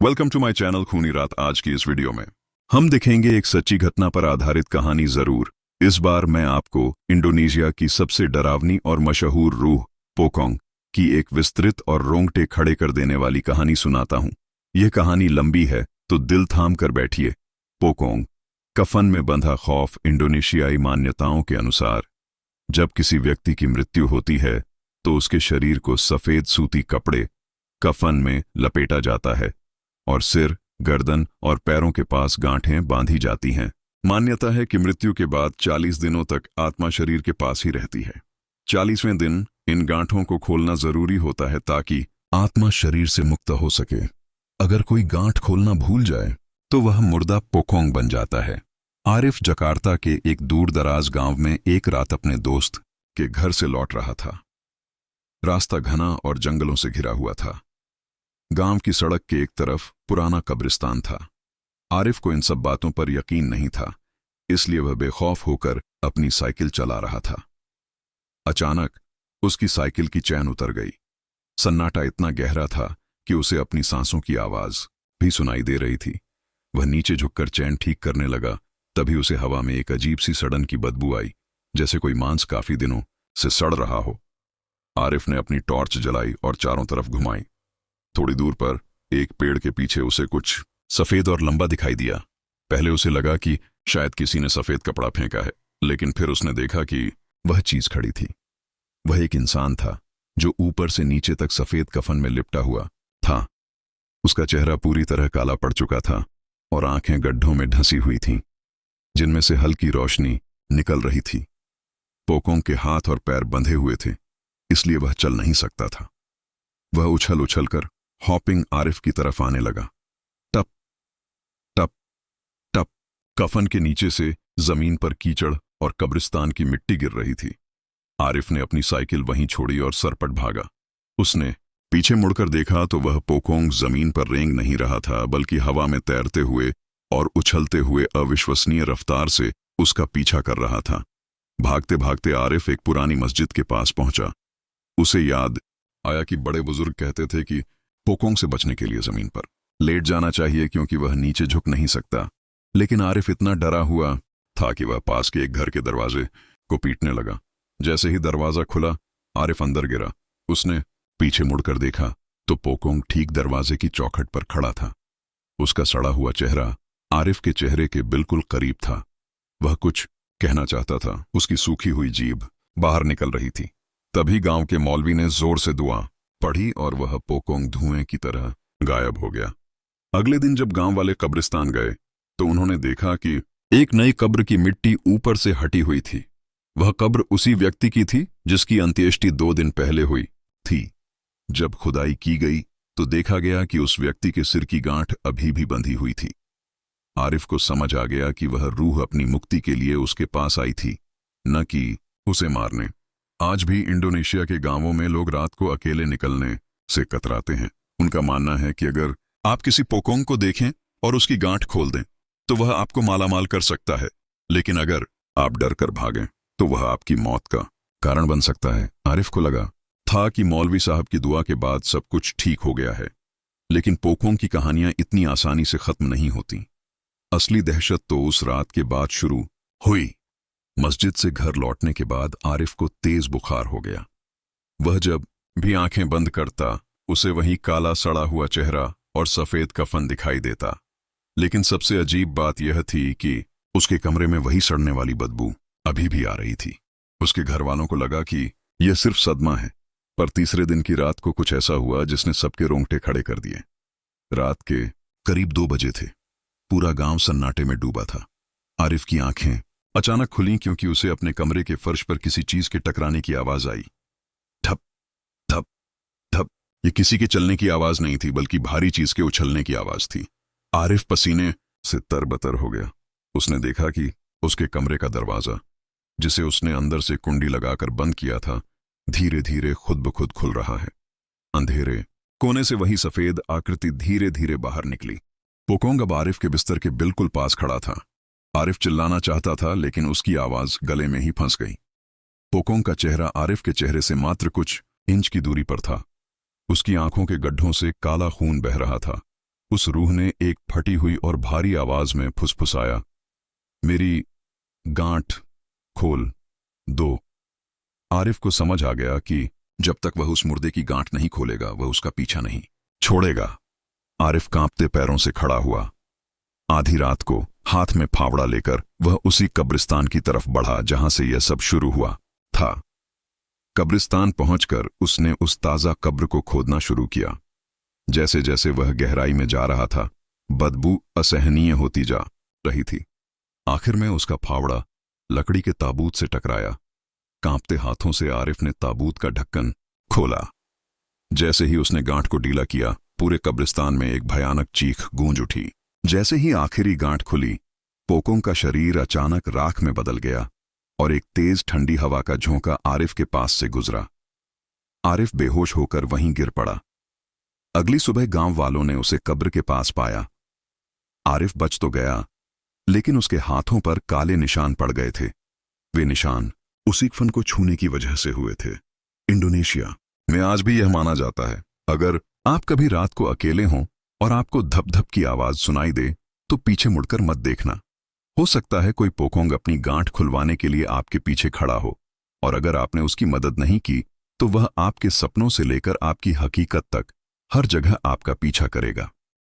Welcome to my channel खूनी रात। आज की इस वीडियो में हम दिखेंगे एक सच्ची घटना पर आधारित कहानी। जरूर इस बार मैं आपको इंडोनेशिया की सबसे डरावनी और मशहूर रूह पोकोंग की एक विस्तृत और रोंगटे खड़े कर देने वाली कहानी सुनाता हूं। यह कहानी लंबी है तो दिल थाम कर बैठिए। पोकोंग, कफन में बंधा खौफ। इंडोनेशियाई मान्यताओं के अनुसार जब किसी व्यक्ति की मृत्यु होती है तो उसके शरीर को सफेद सूती कपड़े कफन में लपेटा जाता है और सिर, गर्दन और पैरों के पास गांठें बांधी जाती हैं। मान्यता है कि मृत्यु के बाद 40 दिनों तक आत्मा शरीर के पास ही रहती है। 40वें दिन इन गांठों को खोलना जरूरी होता है ताकि आत्मा शरीर से मुक्त हो सके। अगर कोई गांठ खोलना भूल जाए तो वह मुर्दा पोकोंग बन जाता है। आरिफ जकार्ता के एक दूर दराज गांव में एक रात अपने दोस्त के घर से लौट रहा था। रास्ता घना और जंगलों से घिरा हुआ था। गांव की सड़क के एक तरफ पुराना कब्रिस्तान था। आरिफ को इन सब बातों पर यकीन नहीं था, इसलिए वह बेखौफ होकर अपनी साइकिल चला रहा था। अचानक उसकी साइकिल की चैन उतर गई। सन्नाटा इतना गहरा था कि उसे अपनी सांसों की आवाज भी सुनाई दे रही थी। वह नीचे झुककर चैन ठीक करने लगा, तभी उसे हवा में एक अजीब सी सड़न की बदबू आई, जैसे कोई मांस काफी दिनों से सड़ रहा हो। आरिफ ने अपनी टॉर्च जलाई और चारों तरफ घुमाई। थोड़ी दूर पर एक पेड़ के पीछे उसे कुछ सफेद और लंबा दिखाई दिया। पहले उसे लगा कि शायद किसी ने सफेद कपड़ा फेंका है, लेकिन फिर उसने देखा कि वह चीज खड़ी थी। वह एक इंसान था जो ऊपर से नीचे तक सफेद कफन में लिपटा हुआ था। उसका चेहरा पूरी तरह काला पड़ चुका था और आंखें गड्ढों में ढंसी हुई थीं, जिनमें से हल्की रोशनी निकल रही थी। पोकोंग के हाथ और पैर बंधे हुए थे, इसलिए वह चल नहीं सकता था। वह उछल उछल कर हॉपिंग आरिफ की तरफ आने लगा। टप टप टप। कफन के नीचे से जमीन पर कीचड़ और कब्रिस्तान की मिट्टी गिर रही थी। आरिफ ने अपनी साइकिल वहीं छोड़ी और सरपट भागा। उसने पीछे मुड़कर देखा तो वह पोकोंग जमीन पर रेंग नहीं रहा था, बल्कि हवा में तैरते हुए और उछलते हुए अविश्वसनीय रफ्तार से उसका पीछा कर रहा था। भागते भागते आरिफ एक पुरानी मस्जिद के पास पहुंचा। उसे याद आया कि बड़े बुजुर्ग कहते थे कि पोकोंग से बचने के लिए जमीन पर लेट जाना चाहिए, क्योंकि वह नीचे झुक नहीं सकता। लेकिन आरिफ इतना डरा हुआ था कि वह पास के एक घर के दरवाजे को पीटने लगा। जैसे ही दरवाजा खुला, आरिफ अंदर गिरा। उसने पीछे मुड़कर देखा तो पोकोंग ठीक दरवाजे की चौखट पर खड़ा था। उसका सड़ा हुआ चेहरा आरिफ के चेहरे के बिल्कुल करीब था। वह कुछ कहना चाहता था, उसकी सूखी हुई जीभ बाहर निकल रही थी। तभी गांव के मौलवी ने जोर से दुआ पढ़ी और वह पोकोंग धुएं की तरह गायब हो गया। अगले दिन जब गांव वाले कब्रिस्तान गए तो उन्होंने देखा कि एक नई कब्र की मिट्टी ऊपर से हटी हुई थी। वह कब्र उसी व्यक्ति की थी जिसकी अंत्येष्टि 2 दिन पहले हुई थी। जब खुदाई की गई तो देखा गया कि उस व्यक्ति के सिर की गांठ अभी भी बंधी हुई थी। आरिफ को समझ आ गया कि वह रूह अपनी मुक्ति के लिए उसके पास आई थी, न कि उसे मारने। आज भी इंडोनेशिया के गांवों में लोग रात को अकेले निकलने से कतराते हैं। उनका मानना है कि अगर आप किसी पोकोंग को देखें और उसकी गांठ खोल दें तो वह आपको मालामाल कर सकता है, लेकिन अगर आप डर कर भागें तो वह आपकी मौत का कारण बन सकता है। आरिफ को लगा था कि मौलवी साहब की दुआ के बाद सब कुछ ठीक हो गया है, लेकिन पोकोंग की कहानियां इतनी आसानी से खत्म नहीं होती। असली दहशत तो उस रात के बाद शुरू हुई। मस्जिद से घर लौटने के बाद आरिफ को तेज बुखार हो गया। वह जब भी आंखें बंद करता उसे वही काला सड़ा हुआ चेहरा और सफेद कफन दिखाई देता। लेकिन सबसे अजीब बात यह थी कि उसके कमरे में वही सड़ने वाली बदबू अभी भी आ रही थी। उसके घर वालों को लगा कि यह सिर्फ सदमा है, पर तीसरे दिन की रात को कुछ ऐसा हुआ जिसने सबके रोंगटे खड़े कर दिए। रात के करीब 2 बजे थे। पूरा गांव सन्नाटे में डूबा था। आरिफ की आंखें अचानक खुली क्योंकि उसे अपने कमरे के फर्श पर किसी चीज के टकराने की आवाज आई। ठप ठप ठप। ये किसी के चलने की आवाज नहीं थी, बल्कि भारी चीज के उछलने की आवाज थी। आरिफ पसीने से तरबतर हो गया। उसने देखा कि उसके कमरे का दरवाजा, जिसे उसने अंदर से कुंडी लगाकर बंद किया था, धीरे धीरे खुद ब खुद खुल रहा है। अंधेरे कोने से वही सफेद आकृति धीरे धीरे बाहर निकली। पोकोंग अब आरिफ के बिस्तर के बिल्कुल पास खड़ा था। आरिफ चिल्लाना चाहता था, लेकिन उसकी आवाज गले में ही फंस गई। पोकोंग का चेहरा आरिफ के चेहरे से मात्र कुछ इंच की दूरी पर था। उसकी आंखों के गड्ढों से काला खून बह रहा था उस रूह ने एक फटी हुई और भारी आवाज में फुसफुसाया, मेरी गांठ खोल दो। आरिफ को समझ आ गया कि जब तक वह उस मुर्दे की गांठ नहीं खोलेगा वह उसका पीछा नहीं छोड़ेगा। आरिफ कांपते पैरों से खड़ा हुआ। आधी रात को हाथ में फावड़ा लेकर वह उसी कब्रिस्तान की तरफ बढ़ा जहां से यह सब शुरू हुआ था। कब्रिस्तान पहुंचकर उसने उस ताजा कब्र को खोदना शुरू किया। जैसे जैसे वह गहराई में जा रहा था, बदबू असहनीय होती जा रही थी। आखिर में उसका फावड़ा लकड़ी के ताबूत से टकराया। कांपते हाथों से आरिफ ने ताबूत का ढक्कन खोला। जैसे ही उसने गांठ को ढीला किया, पूरे कब्रिस्तान में एक भयानक चीख गूंज उठी। जैसे ही आखिरी गांठ खुली, पोकोंग का शरीर अचानक राख में बदल गया और एक तेज ठंडी हवा का झोंका आरिफ के पास से गुजरा। आरिफ बेहोश होकर वहीं गिर पड़ा। अगली सुबह गांव वालों ने उसे कब्र के पास पाया। आरिफ बच तो गया, लेकिन उसके हाथों पर काले निशान पड़ गए थे। वे निशान उसी कफन को छूने की वजह से हुए थे। इंडोनेशिया में आज भी यह माना जाता है, अगर आप कभी रात को अकेले हों और आपको धप धप की आवाज सुनाई दे तो पीछे मुड़कर मत देखना। हो सकता है कोई पोकोंग अपनी गांठ खुलवाने के लिए आपके पीछे खड़ा हो, और अगर आपने उसकी मदद नहीं की तो वह आपके सपनों से लेकर आपकी हकीकत तक हर जगह आपका पीछा करेगा।